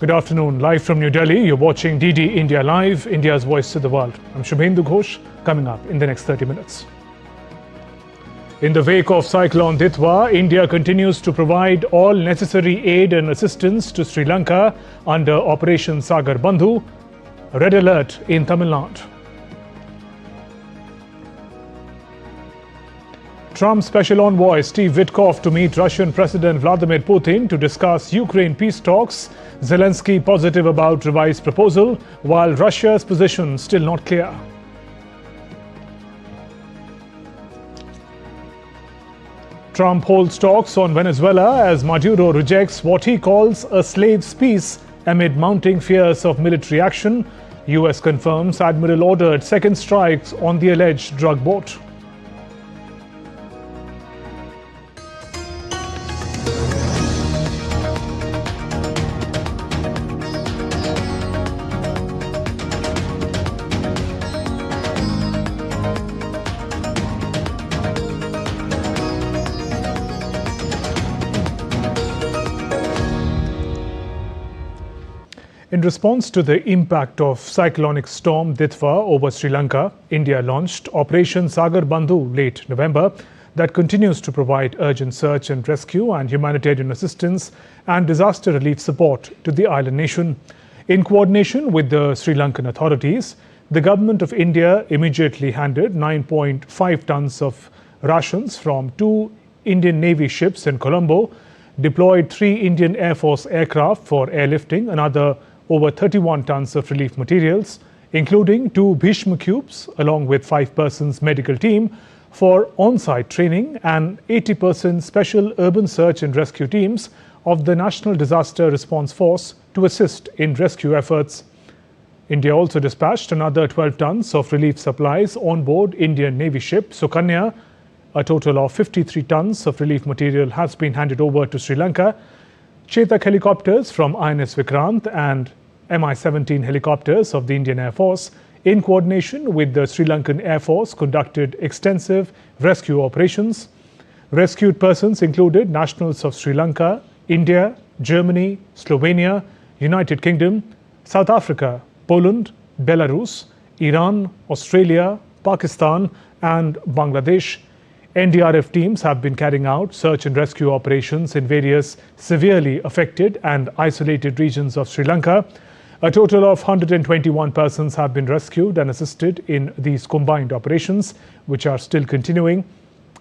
Good afternoon. Live from New Delhi, you're watching DD India Live, India's voice to the world. I'm Shubhendu Ghosh, coming up in the next 30 minutes. In the wake of Cyclone Ditwa, India continues to provide all necessary aid and assistance to Sri Lanka under Operation Sagar Bandhu. Red alert in Tamil Nadu. Trump's special envoy Steve Witkoff to meet Russian President Vladimir Putin to discuss Ukraine peace talks. Zelensky positive about revised proposal, while Russia's position still not clear. Trump holds talks on Venezuela as Maduro rejects what he calls a slave's peace amid mounting fears of military action. US confirms Admiral ordered second strikes on the alleged drug boat. In response to the impact of cyclonic storm Ditwa over Sri Lanka, India launched Operation Sagar Bandhu late November that continues to provide urgent search and rescue and humanitarian assistance and disaster relief support to the island nation. In coordination with the Sri Lankan authorities, the Government of India immediately handed 9.5 tons of rations from 2 Indian Navy ships in Colombo, deployed 3 Indian Air Force aircraft for airlifting another over 31 tons of relief materials, including 2 Bhishma cubes, along with 5 persons medical team for on-site training and 80% special urban search and rescue teams of the National Disaster Response Force to assist in rescue efforts. India also dispatched another 12 tons of relief supplies on board Indian Navy ship Sukanya. A total of 53 tons of relief material has been handed over to Sri Lanka. Chetak helicopters from INS Vikrant and Mi-17 helicopters of the Indian Air Force, in coordination with the Sri Lankan Air Force, conducted extensive rescue operations. Rescued persons included nationals of Sri Lanka, India, Germany, Slovenia, United Kingdom, South Africa, Poland, Belarus, Iran, Australia, Pakistan and Bangladesh. NDRF teams have been carrying out search and rescue operations in various severely affected and isolated regions of Sri Lanka. A total of 121 persons have been rescued and assisted in these combined operations, which are still continuing.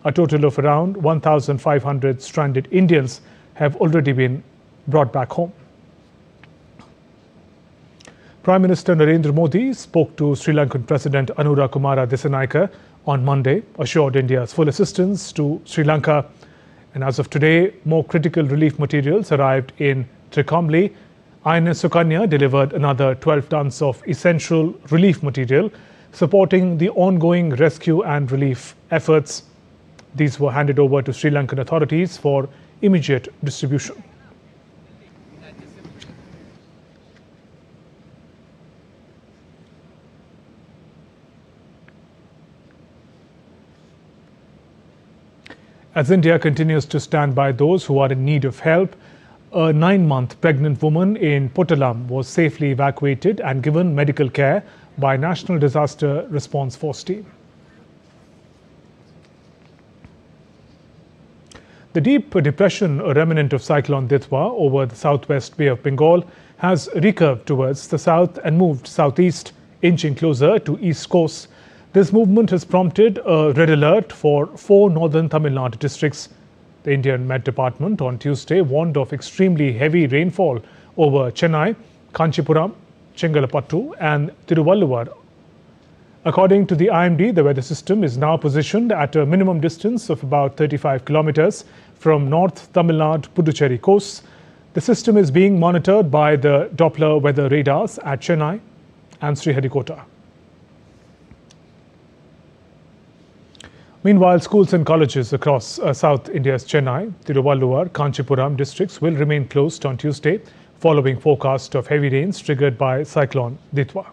A total of around 1,500 stranded Indians have already been brought back home. Prime Minister Narendra Modi spoke to Sri Lankan President Anura Kumara Dissanayake on Monday, assured India's full assistance to Sri Lanka. And as of today, more critical relief materials arrived in Trikomli. INS Sukanya delivered another 12 tons of essential relief material, supporting the ongoing rescue and relief efforts. These were handed over to Sri Lankan authorities for immediate distribution. As India continues to stand by those who are in need of help, a 9-month pregnant woman in Puttalam was safely evacuated and given medical care by National Disaster Response Force team. The deep depression, a remnant of Cyclone Ditwa over the southwest Bay of Bengal, has recurved towards the south and moved southeast, inching closer to east coast. This movement has prompted a red alert for 4 northern Tamil Nadu districts. The Indian Met Department on Tuesday warned of extremely heavy rainfall over Chennai, Kanchipuram, Chengalpattu and Tiruvalluvar. According to the IMD, the weather system is now positioned at a minimum distance of about 35 kilometers from North Tamil Nadu Puducherry coast. The system is being monitored by the Doppler weather radars at Chennai and Sriharikota. Meanwhile, schools and colleges across South India's Chennai, Tiruvalluvar, Kanchipuram districts will remain closed on Tuesday following forecast of heavy rains triggered by Cyclone Ditwa.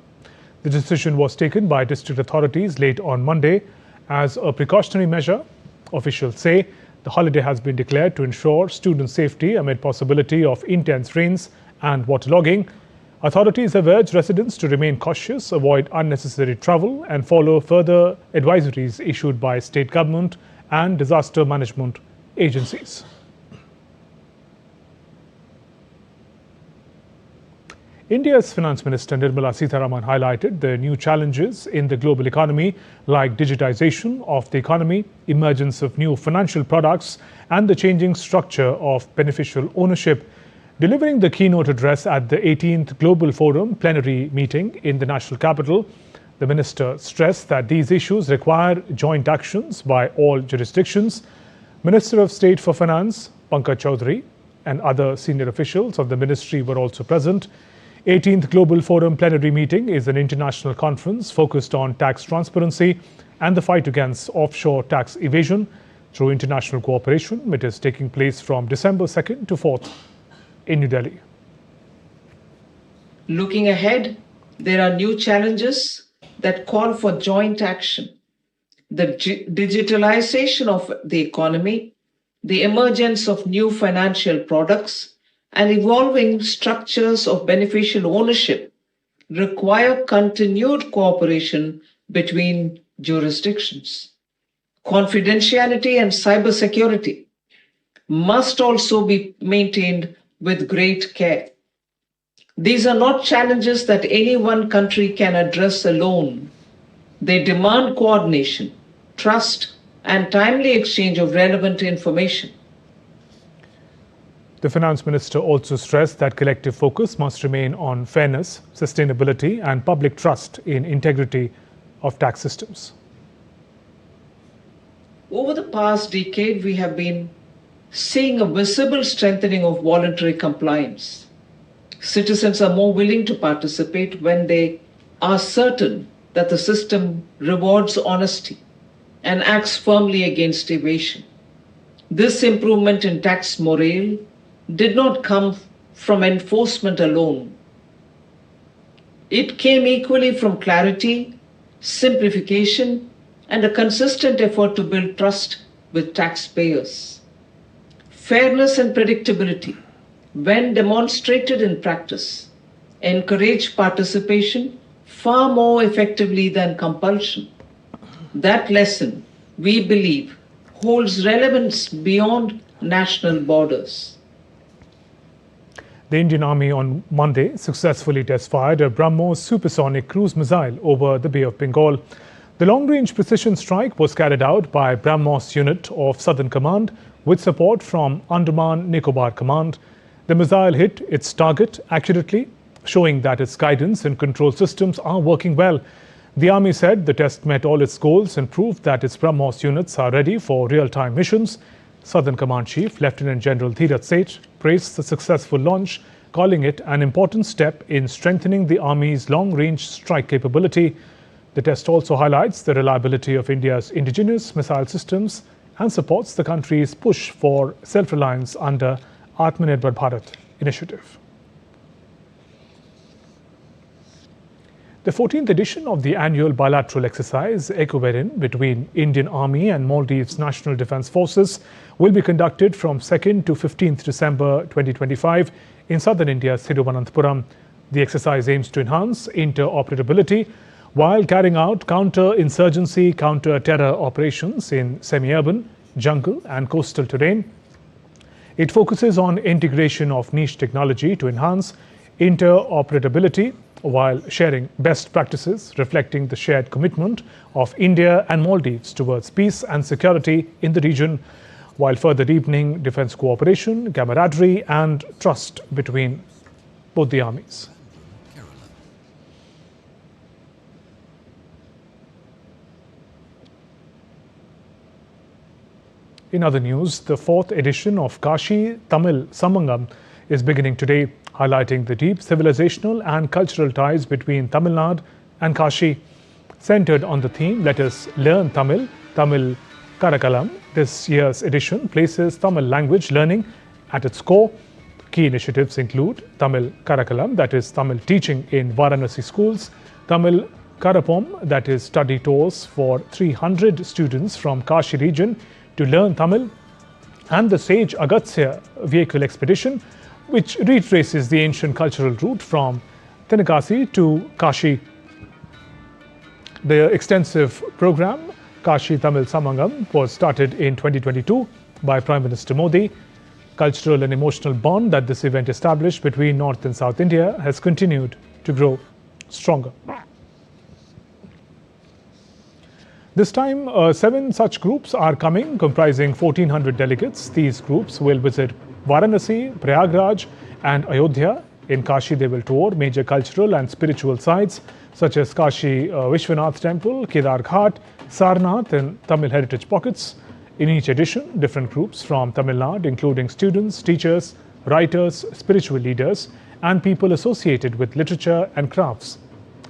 The decision was taken by district authorities late on Monday as a precautionary measure. Officials say the holiday has been declared to ensure student safety amid possibility of intense rains and waterlogging. Authorities have urged residents to remain cautious, avoid unnecessary travel, and follow further advisories issued by state government and disaster management agencies. India's Finance Minister Nirmala Sitharaman highlighted the new challenges in the global economy like digitization of the economy, emergence of new financial products, and the changing structure of beneficial ownership. Delivering the keynote address at the 18th Global Forum plenary meeting in the national capital, the minister stressed that these issues require joint actions by all jurisdictions. Minister of State for Finance, Pankaj Chaudhary, and other senior officials of the ministry were also present. 18th Global Forum plenary meeting is an international conference focused on tax transparency and the fight against offshore tax evasion through international cooperation. It is taking place from December 2nd to 4th in New Delhi. Looking ahead, there are new challenges that call for joint action. The digitalization of the economy, the emergence of new financial products, and evolving structures of beneficial ownership require continued cooperation between jurisdictions. Confidentiality and cybersecurity must also be maintained with great care. These are not challenges that any one country can address alone. They demand coordination, trust, and timely exchange of relevant information. The Finance Minister also stressed that collective focus must remain on fairness, sustainability, and public trust in integrity of tax systems. Over the past decade, we have been seeing a visible strengthening of voluntary compliance. Citizens are more willing to participate when they are certain that the system rewards honesty and acts firmly against evasion. This improvement in tax morale did not come from enforcement alone. It came equally from clarity, simplification, and a consistent effort to build trust with taxpayers. Fairness and predictability, when demonstrated in practice, encourage participation far more effectively than compulsion. That lesson, we believe, holds relevance beyond national borders. The Indian Army on Monday successfully test-fired a BrahMos supersonic cruise missile over the Bay of Bengal. The long-range precision strike was carried out by BrahMos unit of Southern Command with support from Andaman Nicobar Command. The missile hit its target accurately, showing that its guidance and control systems are working well. The Army said the test met all its goals and proved that its BrahMos units are ready for real-time missions. Southern Command Chief Lieutenant General Dheeraj Seth praised the successful launch, calling it an important step in strengthening the Army's long-range strike capability. The test also highlights the reliability of India's indigenous missile systems and supports the country's push for self-reliance under Atmanirbhar Bharat initiative. The 14th edition of the annual bilateral exercise Ecoverin between Indian Army and Maldives National Defence Forces will be conducted from 2nd to 15th December 2025 in southern India's Thiruvananthapuram. The exercise aims to enhance interoperability while carrying out counter-insurgency, counter-terror operations in semi-urban, jungle and coastal terrain. It focuses on integration of niche technology to enhance interoperability while sharing best practices reflecting the shared commitment of India and Maldives towards peace and security in the region, while further deepening defence cooperation, camaraderie and trust between both the armies. In other news, the 4th edition of Kashi Tamil Sangamam is beginning today, highlighting the deep civilizational and cultural ties between Tamil Nadu and Kashi. Centered on the theme, Let Us Learn Tamil, Tamil Karakalam, this year's edition places Tamil language learning at its core. Key initiatives include Tamil Karakalam, that is Tamil teaching in Varanasi schools, Tamil Karapom, that is study tours for 300 students from Kashi region to learn Tamil, and the Sage Agatsya vehicle expedition, which retraces the ancient cultural route from Tenakasi to Kashi. The extensive program, Kashi Tamil Samangam, was started in 2022 by Prime Minister Modi. Cultural and emotional bond that this event established between North and South India has continued to grow stronger. This time, 7 such groups are coming, comprising 1,400 delegates. These groups will visit Varanasi, Prayagraj and Ayodhya. In Kashi, they will tour major cultural and spiritual sites such as Kashi Vishwanath Temple, Kedar Ghat, Sarnath and Tamil heritage pockets. In each edition, different groups from Tamil Nadu, including students, teachers, writers, spiritual leaders and people associated with literature and crafts,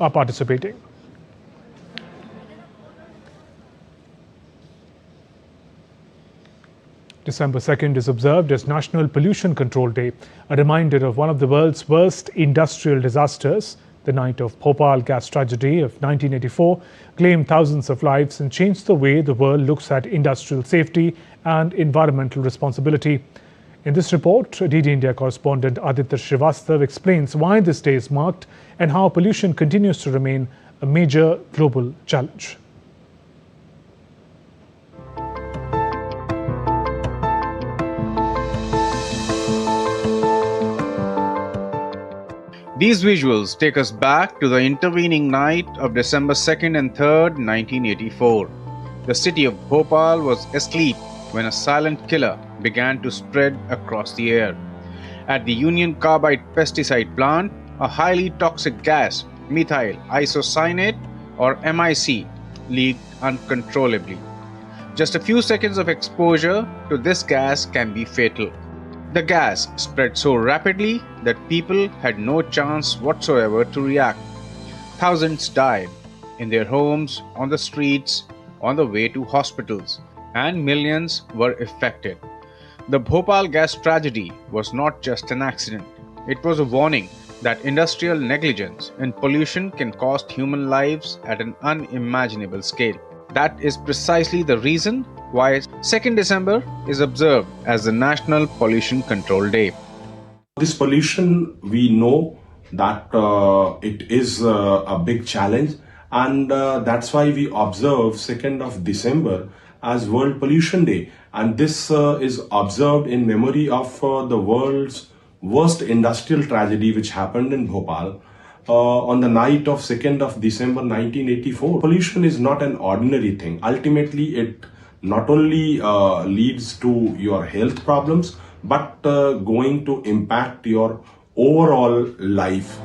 are participating. December 2nd is observed as National Pollution Control Day, a reminder of one of the world's worst industrial disasters. The night of Bhopal gas tragedy of 1984 claimed thousands of lives and changed the way the world looks at industrial safety and environmental responsibility. In this report, DD India correspondent Aditya Srivastav explains why this day is marked and how pollution continues to remain a major global challenge. These visuals take us back to the intervening night of December 2nd and 3rd, 1984. The city of Bhopal was asleep when a silent killer began to spread across the air. At the Union Carbide pesticide plant, a highly toxic gas, methyl isocyanate or MIC, leaked uncontrollably. Just a few seconds of exposure to this gas can be fatal. The gas spread so rapidly that people had no chance whatsoever to react. Thousands died in their homes, on the streets, on the way to hospitals, and millions were affected. The Bhopal gas tragedy was not just an accident. It was a warning that industrial negligence and pollution can cost human lives at an unimaginable scale. That is precisely the reason why 2nd December is observed as the National Pollution Control Day. This pollution, we know that it is a big challenge, and that's why we observe 2nd of December as World Pollution Day. And this is observed in memory of the world's worst industrial tragedy which happened in Bhopal on the night of 2nd of December 1984. Pollution is not an ordinary thing. Ultimately, it not only leads to your health problems, but going to impact your overall life.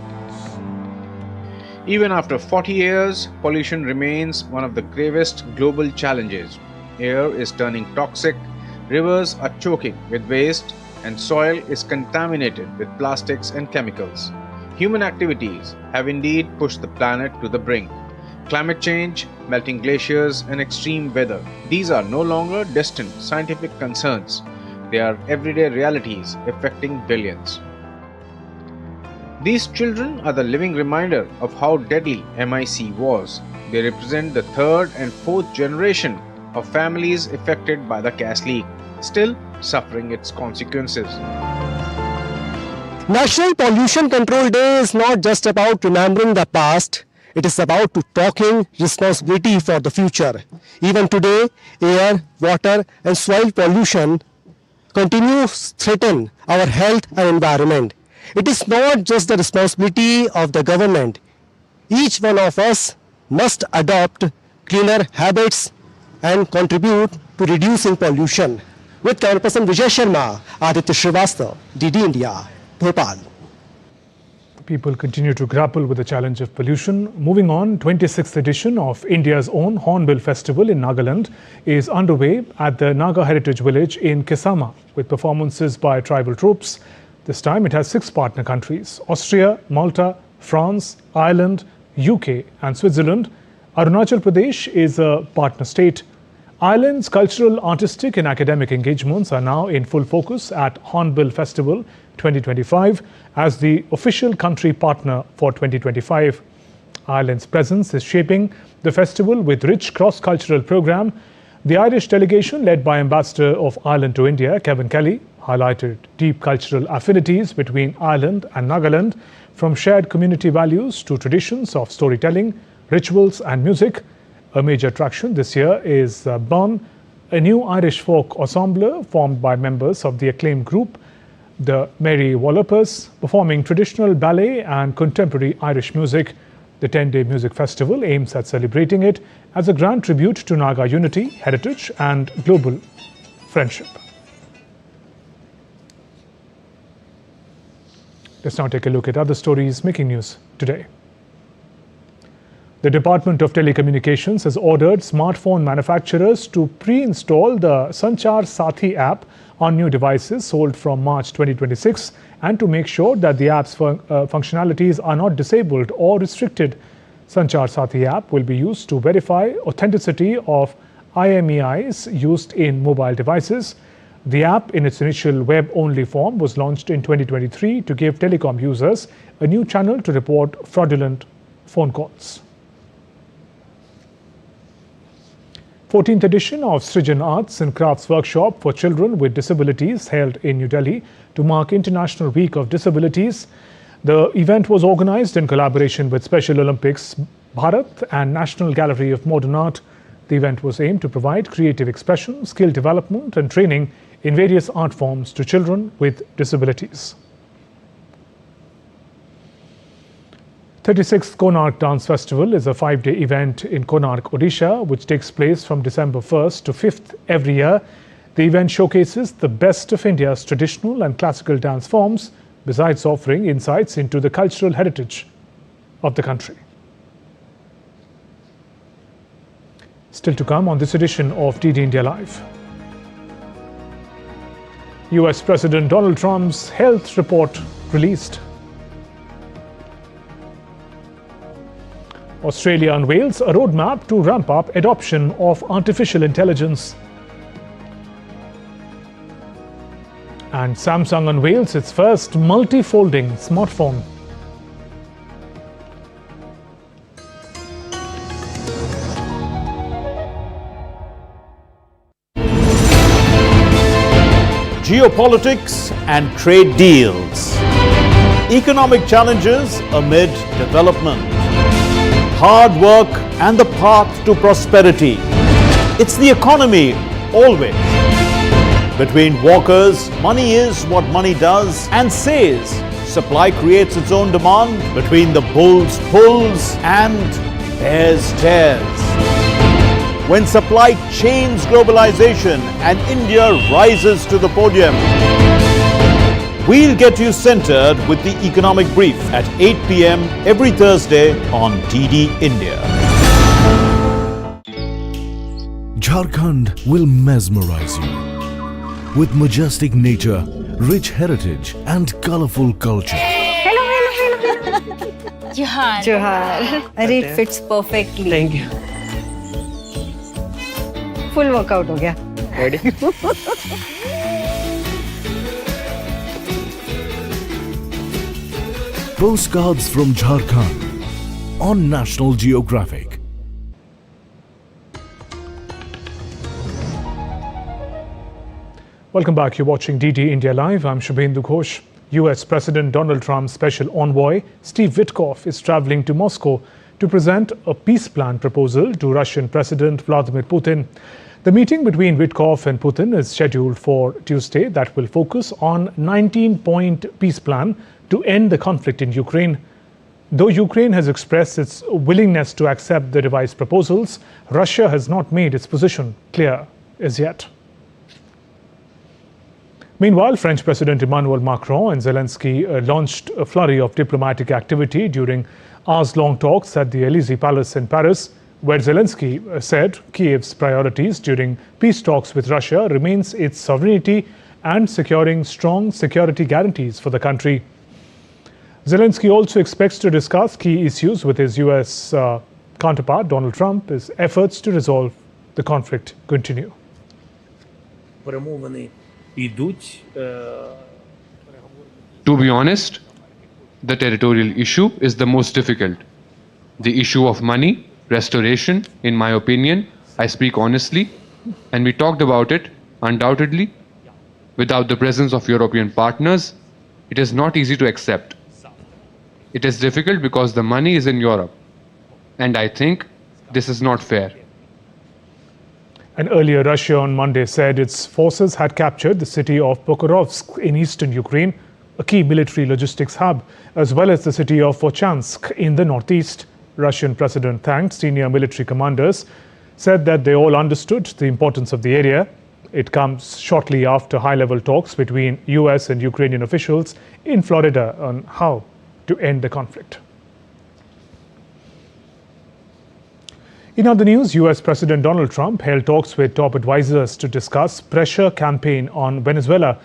Even after 40 years, pollution remains one of the gravest global challenges. Air is turning toxic, rivers are choking with waste, and soil is contaminated with plastics and chemicals. Human activities have indeed pushed the planet to the brink. Climate change, melting glaciers, and extreme weather, these are no longer distant scientific concerns. They are everyday realities affecting billions. These children are the living reminder of how deadly MIC was. They represent the 3rd and 4th generation of families affected by the gas leak, still suffering its consequences. National Pollution Control Day is not just about remembering the past, it is about talking responsibility for the future. Even today, air, water and soil pollution continues to threaten our health and environment. It is not just the responsibility of the government. Each one of us must adopt cleaner habits and contribute to reducing pollution. With camera person Vijay Sharma, Aditya Srivastav, DD India, Bhopal. People continue to grapple with the challenge of pollution. Moving on, 26th edition of India's own Hornbill Festival in Nagaland is underway at the Naga Heritage Village in Kisama, with performances by tribal troops. This time it has 6 partner countries: Austria, Malta, France, Ireland, UK and Switzerland. Arunachal Pradesh is a partner state. Ireland's cultural, artistic and academic engagements are now in full focus at Hornbill Festival 2025 as the official country partner for 2025. Ireland's presence is shaping the festival with rich cross-cultural program. The Irish delegation, led by Ambassador of Ireland to India, Kevin Kelly, highlighted deep cultural affinities between Ireland and Nagaland, from shared community values to traditions of storytelling, rituals and music. A major attraction this year is Burn, a new Irish folk ensemble formed by members of the acclaimed group the Mary Wallopers, performing traditional ballet and contemporary Irish music. The 10-day music festival aims at celebrating it as a grand tribute to Naga unity, heritage and global friendship. Let's now take a look at other stories making news today. The Department of Telecommunications has ordered smartphone manufacturers to pre-install the Sanchar Sathi app on new devices sold from March 2026 and to make sure that the app's functionalities are not disabled or restricted. Sanchar Sathi app will be used to verify authenticity of IMEIs used in mobile devices. The app, in its initial web-only form, was launched in 2023 to give telecom users a new channel to report fraudulent phone calls. 14th edition of Srijan Arts and Crafts Workshop for Children with Disabilities held in New Delhi to mark International Week of Disabilities. The event was organized in collaboration with Special Olympics Bharat and National Gallery of Modern Art. The event was aimed to provide creative expression, skill development and training in various art forms to children with disabilities. 36th Konark Dance Festival is a 5-day event in Konark, Odisha, which takes place from December 1st to 5th every year. The event showcases the best of India's traditional and classical dance forms, besides offering insights into the cultural heritage of the country. Still to come on this edition of DD India Live. US President Donald Trump's health report released. Australia unveils a roadmap to ramp up adoption of artificial intelligence. And Samsung unveils its first multi-folding smartphone. Geopolitics and trade deals. Economic challenges amid development. Hard work and the path to prosperity. It's the economy always. Between walkers, money is what money does and says. Supply creates its own demand. Between the bulls pulls and bears tears. When supply chains globalization and India rises to the podium. We'll get you centered with the economic brief at 8 p.m. every Thursday on DD India. Jharkhand will mesmerize you with majestic nature, rich heritage and colorful culture. Hello. Johar. It fits perfectly. Thank you. Full workout हो गया. Ready? Postcards from Jharkhand on National Geographic. Welcome back. You're watching DD India Live. I'm Shubhendu Ghosh. US President Donald Trump's special envoy, Steve Witkoff, is traveling to Moscow to present a peace plan proposal to Russian President Vladimir Putin. The meeting between Witkoff and Putin is scheduled for Tuesday. That will focus on 19-point peace plan to end the conflict in Ukraine. Though Ukraine has expressed its willingness to accept the revised proposals, Russia has not made its position clear as yet. Meanwhile, French President Emmanuel Macron and Zelensky launched a flurry of diplomatic activity during hours-long talks at the Élysée Palace in Paris, where Zelensky said Kiev's priorities during peace talks with Russia remains its sovereignty and securing strong security guarantees for the country. Zelensky also expects to discuss key issues with his US counterpart, Donald Trump, as efforts to resolve the conflict continue. Перемовини йдуть. To be honest, the territorial issue is the most difficult. The issue of money, restoration, in my opinion, I speak honestly, and we talked about it, undoubtedly. without the presence of European partners, it is not easy to accept. It is difficult because the money is in Europe, and I think this is not fair. And earlier, Russia on Monday said its forces had captured the city of Pokrovsk in eastern Ukraine, a key military logistics hub, as well as the city of Volchansk in the northeast. Russian president thanked senior military commanders, said that they all understood the importance of the area. It comes shortly after high-level talks between US and Ukrainian officials in Florida on how to end the conflict. In other news, US President Donald Trump held talks with top advisors to discuss pressure campaign on Venezuela.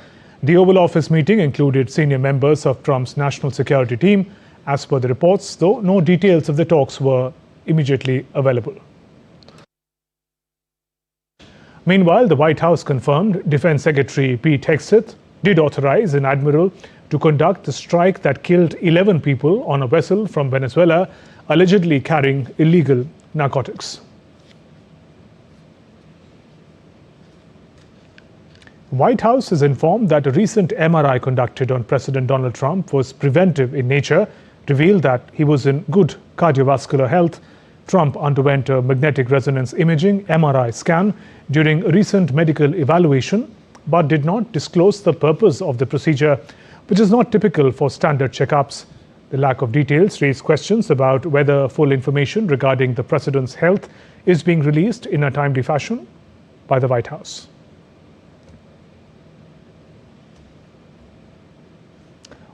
The Oval Office meeting included senior members of Trump's national security team. As per the reports, though, no details of the talks were immediately available. Meanwhile, the White House confirmed Defense Secretary Pete Hegseth did authorize an admiral to conduct the strike that killed 11 people on a vessel from Venezuela, allegedly carrying illegal narcotics. White House is informed that a recent MRI conducted on President Donald Trump was preventive in nature, revealed that he was in good cardiovascular health. Trump underwent a magnetic resonance imaging MRI scan during a recent medical evaluation, but did not disclose the purpose of the procedure, which is not typical for standard checkups. The lack of details raised questions about whether full information regarding the president's health is being released in a timely fashion by the White House.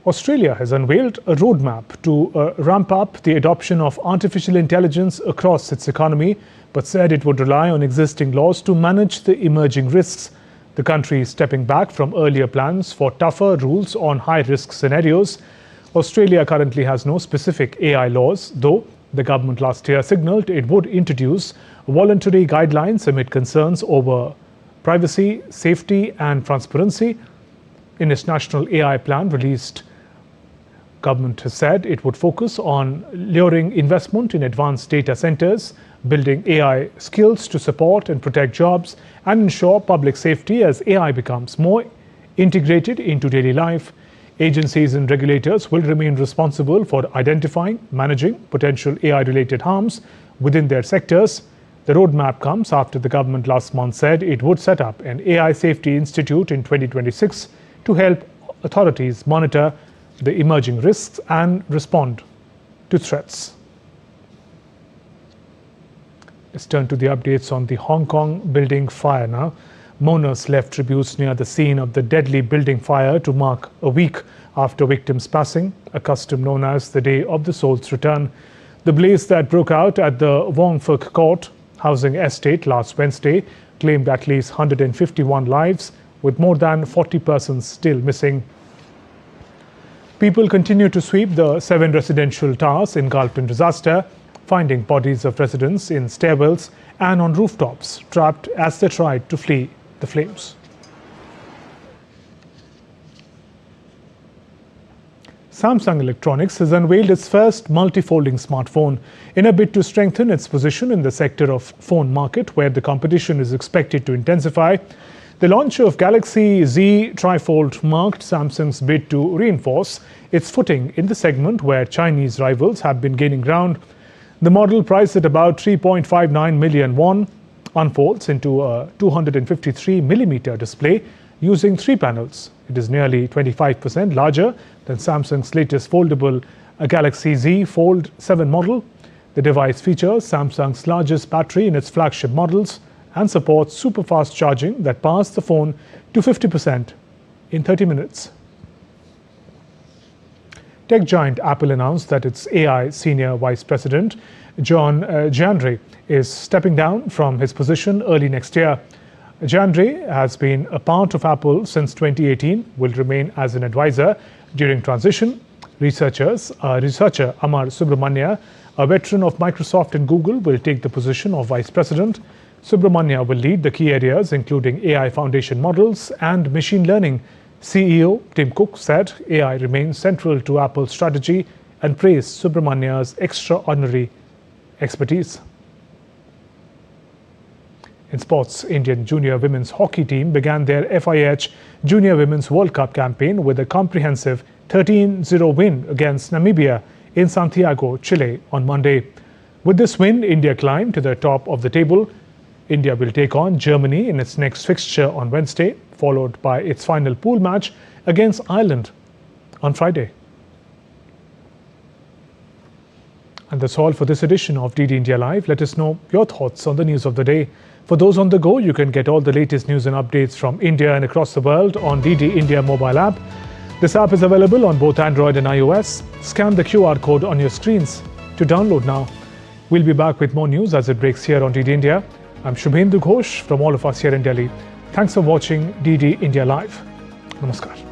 Australia has unveiled a roadmap to ramp up the adoption of artificial intelligence across its economy, but said it would rely on existing laws to manage the emerging risks. The country is stepping back from earlier plans for tougher rules on high-risk scenarios. Australia currently has no specific AI laws, though the government last year signalled it would introduce voluntary guidelines amid concerns over privacy, safety and transparency. In its national AI plan released, government has said it would focus on luring investment in advanced data centers, building AI skills to support and protect jobs, and ensure public safety as AI becomes more integrated into daily life. Agencies and regulators will remain responsible for identifying, managing potential AI-related harms within their sectors. The roadmap comes after the government last month said it would set up an AI Safety Institute in 2026 to help authorities monitor the emerging risks and respond to threats. Let's turn to the updates on the Hong Kong building fire now. Mourners left tributes near the scene of the deadly building fire to mark a week after victims' passing, a custom known as the Day of the Soul's Return. The blaze that broke out at the Wong Fuk Court housing estate last Wednesday claimed at least 151 lives, with more than 40 persons still missing. People continue to sweep the 7 residential towers engulfed in disaster, finding bodies of residents in stairwells and on rooftops, trapped as they tried to flee the flames. Samsung Electronics has unveiled its first multi-folding smartphone in a bid to strengthen its position in the sector of phone market, where the competition is expected to intensify. The launch of Galaxy Z Trifold marked Samsung's bid to reinforce its footing in the segment where Chinese rivals have been gaining ground. The model, priced at about 3.59 million won, unfolds into a 253mm display using 3 panels. It is nearly 25% larger than Samsung's latest foldable Galaxy Z Fold 7 model. The device features Samsung's largest battery in its flagship models and supports super fast charging that powers the phone to 50% in 30 minutes. Tech giant Apple announced that its AI senior vice president, John Jandre, is stepping down from his position early next year. Jandre has been a part of Apple since 2018, will remain as an advisor during transition. Researcher Amar Subramania, a veteran of Microsoft and Google, will take the position of vice president. Subramania will lead the key areas including AI foundation models and machine learning. CEO Tim Cook said AI remains central to Apple's strategy and praised Subramania's extraordinary expertise. In sports, Indian junior women's hockey team began their FIH Junior Women's World Cup campaign with a comprehensive 13-0 win against Namibia in Santiago, Chile on Monday. With this win, India climbed to the top of the table. India will take on Germany in its next fixture on Wednesday, followed by its final pool match against Ireland on Friday. And that's all for this edition of DD India Live. Let us know your thoughts on the news of the day. For those on the go, you can get all the latest news and updates from India and across the world on DD India mobile app. This app is available on both Android and iOS. Scan the QR code on your screens to download now. We'll be back with more news as it breaks here on DD India. I'm Shubhendu Ghosh from all of us here in Delhi. Thanks for watching DD India Live. Namaskar.